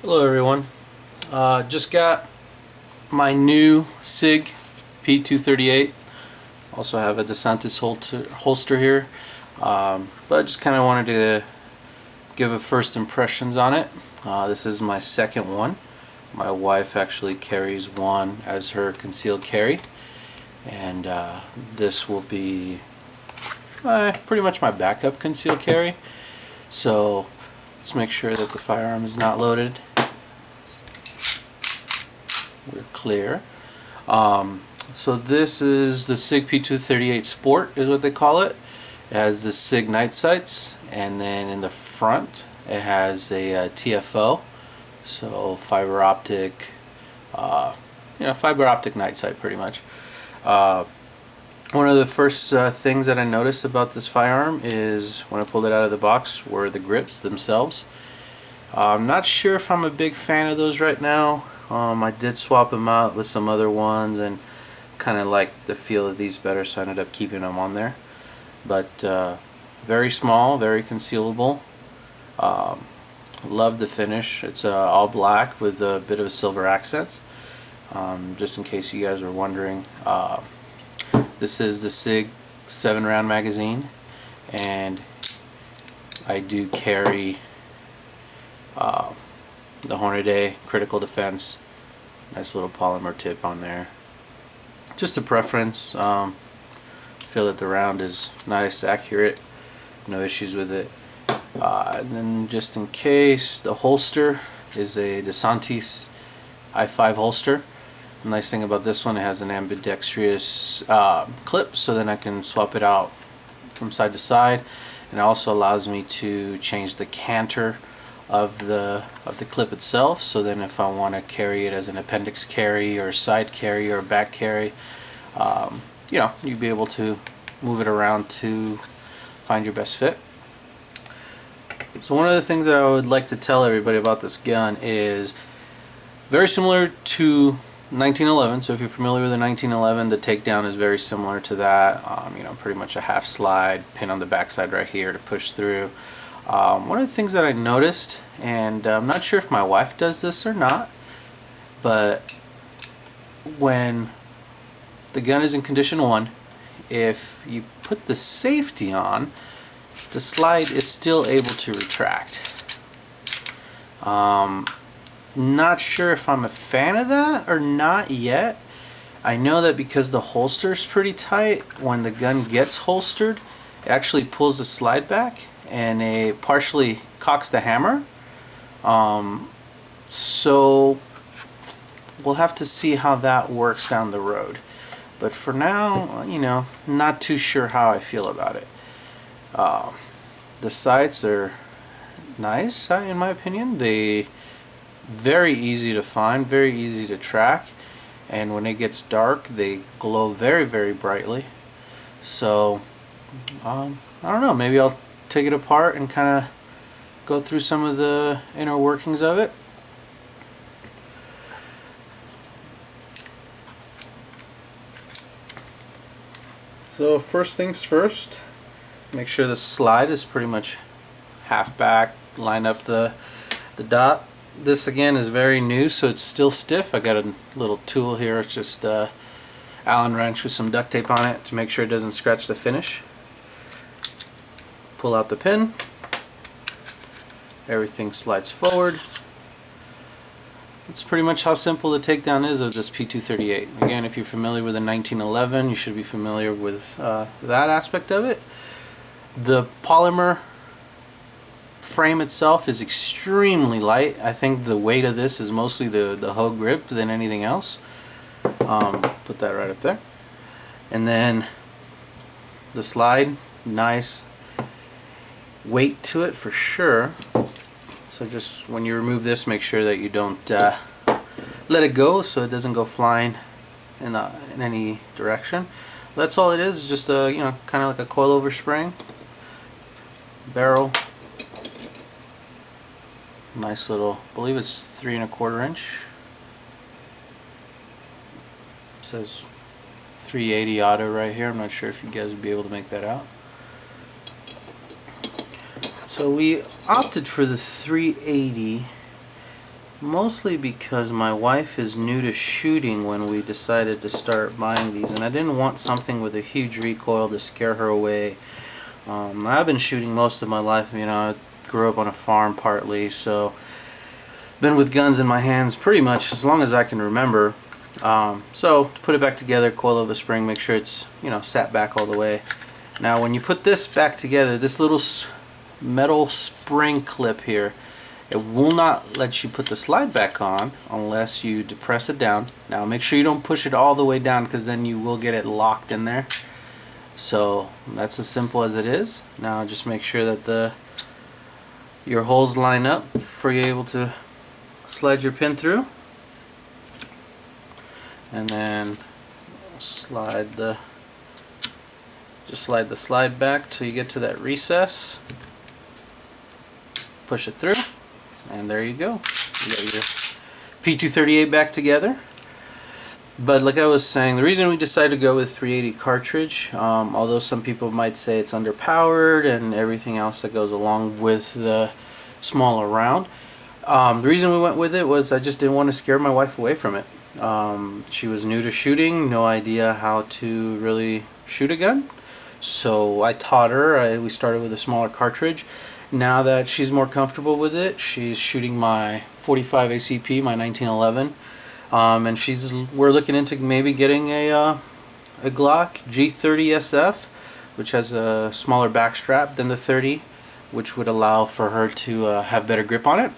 Hello everyone. Just got my new Sig P238. Also have a DeSantis holster here. But I just kind of wanted to give a first impressions on it. This is my second one. My wife actually carries one as her concealed carry. And this will be pretty much my backup concealed carry. So let's make sure that the firearm is not loaded. We're clear. So this is the Sig P238 Sport is what they call it. It has the Sig night sights, and then in the front it has a TFO, so fiber optic night sight pretty much. One of the first things that I noticed about this firearm is when I pulled it out of the box were the grips themselves. I'm not sure if I'm a big fan of those right now. I did swap them out with some other ones and kind of liked the feel of these better, so I ended up keeping them on there. But very small, very concealable. Love the finish. It's all black with a bit of silver accents. Just in case you guys were wondering, this is the Sig 7-round magazine, and I do carry the Hornady Critical Defense. Nice little polymer tip on there. Just a preference. Feel that the round is nice, accurate, no issues with it. And then just in case, the holster is a DeSantis i5 holster. The nice thing about this one, it has an ambidextrous clip, so then I can swap it out from side to side, and it also allows me to change the canter of the clip itself. So then if I want to carry it as an appendix carry or side carry or back carry, you'd be able to move it around to find your best fit. So one of the things that I would like to tell everybody about this gun is very similar to 1911. So if you're familiar with the 1911, the Takedown is very similar to that. Pretty much a half slide, pin on the backside right here to push through. One of the things that I noticed, and I'm not sure if my wife does this or not, but when the gun is in condition 1, if you put the safety on, the slide is still able to retract. Not sure if I'm a fan of that or not yet. I know that because the holster is pretty tight, when the gun gets holstered, it actually pulls the slide back and it partially cocks the hammer. So we'll have to see how that works down the road. But for now, not too sure how I feel about it. The sights are nice, in my opinion. They very easy to find, very easy to track, and when it gets dark, they glow very, very brightly. So I don't know, maybe I'll take it apart and kind of go through some of the inner workings of it. So first things first, make sure the slide is pretty much half back, line up the dot. This again is very new, so it's still stiff. I got a little tool here, it's just Allen wrench with some duct tape on it to make sure it doesn't scratch the finish. Pull out the pin, everything slides forward. That's pretty much how simple the takedown is of this P238. Again, if you're familiar with the 1911, you should be familiar with that aspect of it. The polymer frame itself is extremely light. I think the weight of this is mostly the hoe grip than anything else. Put that right up there. And then the slide, nice weight to it for sure. So just when you remove this, make sure that you don't let it go so it doesn't go flying in any direction. That's all it is, just a kind of like a coilover spring. Barrel, nice little, I believe it's 3 1/4 inch. It says 380 auto right here. I'm not sure if you guys would be able to make that out. So we opted for the 380 mostly because my wife is new to shooting when we decided to start buying these, and I didn't want something with a huge recoil to scare her away. I've been shooting most of my life, you know, I grew up on a farm partly, so been with guns in my hands pretty much as long as I can remember. So to put it back together, coil over spring, make sure it's, you know, sat back all the way. Now when you put this back together, this little metal spring clip here, it will not let you put the slide back on unless you depress it down. Now make sure you don't push it all the way down, because then you will get it locked in there. So that's as simple as it is. Now just make sure that your holes line up for you able to slide your pin through, and then slide the slide back till you get to that recess. Push it through, and there you go. You got your P238 back together. But like I was saying, the reason we decided to go with 380 cartridge, although some people might say it's underpowered and everything else that goes along with the smaller round, the reason we went with it was I just didn't want to scare my wife away from it. She was new to shooting, no idea how to really shoot a gun, so I taught her. We started with a smaller cartridge. Now that she's more comfortable with it, she's shooting my 45 ACP, my 1911, and we're looking into maybe getting a Glock G30 SF, which has a smaller back strap than the 30, which would allow for her to have better grip on it.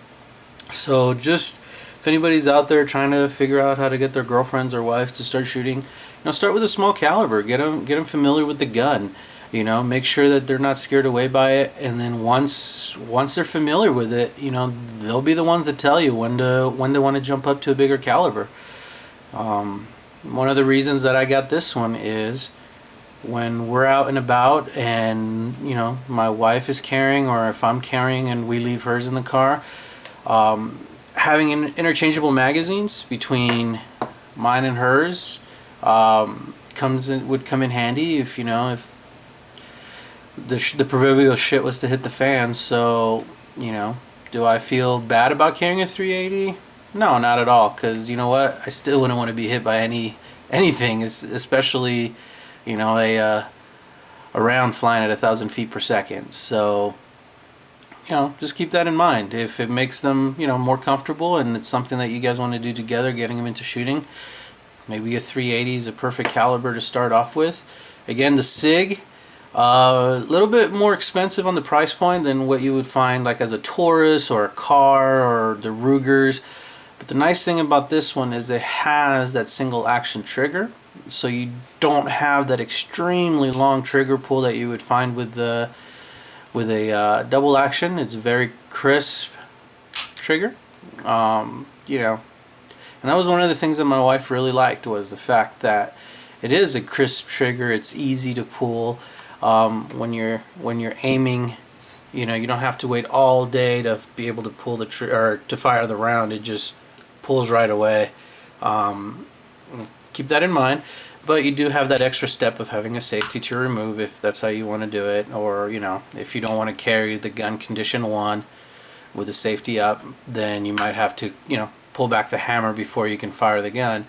So just, if anybody's out there trying to figure out how to get their girlfriends or wives to start shooting, you know, start with a small caliber. Get them familiar with the gun. You know, make sure that they're not scared away by it, and then once they're familiar with it, you know, they'll be the ones that tell you when to want to jump up to a bigger caliber. One of the reasons that I got this one is when we're out and about, and you know, my wife is carrying, or if I'm carrying and we leave hers in the car, having interchangeable magazines between mine and hers would come in handy if, you know, if the proverbial shit was to hit the fan. So, you know, do I feel bad about carrying a 380? No, not at all, because you know what, I still wouldn't want to be hit by anything, especially, you know, a round flying at 1,000 feet per second. So, you know, just keep that in mind. If it makes them, you know, more comfortable, and it's something that you guys want to do together, getting them into shooting, maybe a 380 is a perfect caliber to start off with. Again, the Sig, a little bit more expensive on the price point than what you would find like as a Taurus or a car or the Rugers. But the nice thing about this one is it has that single action trigger, so you don't have that extremely long trigger pull that you would find with a double action. It's very crisp trigger, you know, and that was one of the things that my wife really liked, was the fact that it is a crisp trigger. It's easy to pull. When you're aiming, you know, you don't have to wait all day to be able to pull or to fire the round. It just pulls right away. Keep that in mind. But you do have that extra step of having a safety to remove if that's how you want to do it, or, you know, if you don't want to carry the gun condition 1 with the safety up, then you might have to, you know, pull back the hammer before you can fire the gun.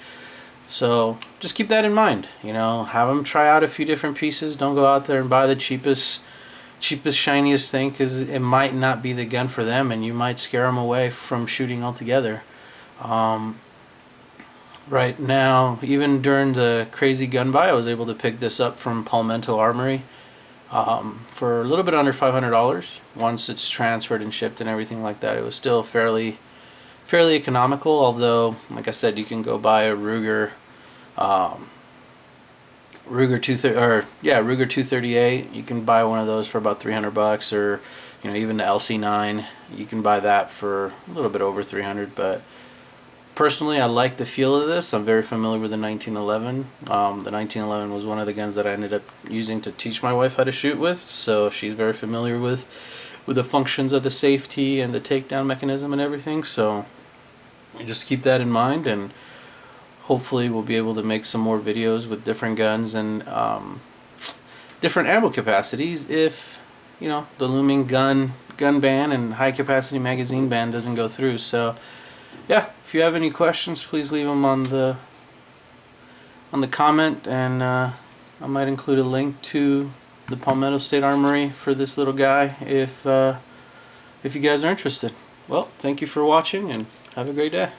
So just keep that in mind. You know, have them try out a few different pieces. Don't go out there and buy the cheapest, shiniest thing, because it might not be the gun for them, and you might scare them away from shooting altogether. Right now, even during the crazy gun buy, I was able to pick this up from Palmetto Armory for a little bit under $500. Once it's transferred and shipped and everything like that, it was still fairly economical. Although, like I said, you can go buy a Ruger Ruger 238. You can buy one of those for about $300, or, you know, even the LC9, you can buy that for a little bit over $300. But personally, I like the feel of this. I'm very familiar with the 1911. The 1911 was one of the guns that I ended up using to teach my wife how to shoot with, so she's very familiar with the functions of the safety and the takedown mechanism and everything. So just keep that in mind, and hopefully we'll be able to make some more videos with different guns and different ammo capacities if, you know, the looming gun ban and high capacity magazine ban doesn't go through. So yeah, if you have any questions, please leave them on the comment, and I might include a link to the Palmetto State Armory for this little guy if you guys are interested. Well, thank you for watching, and have a great day.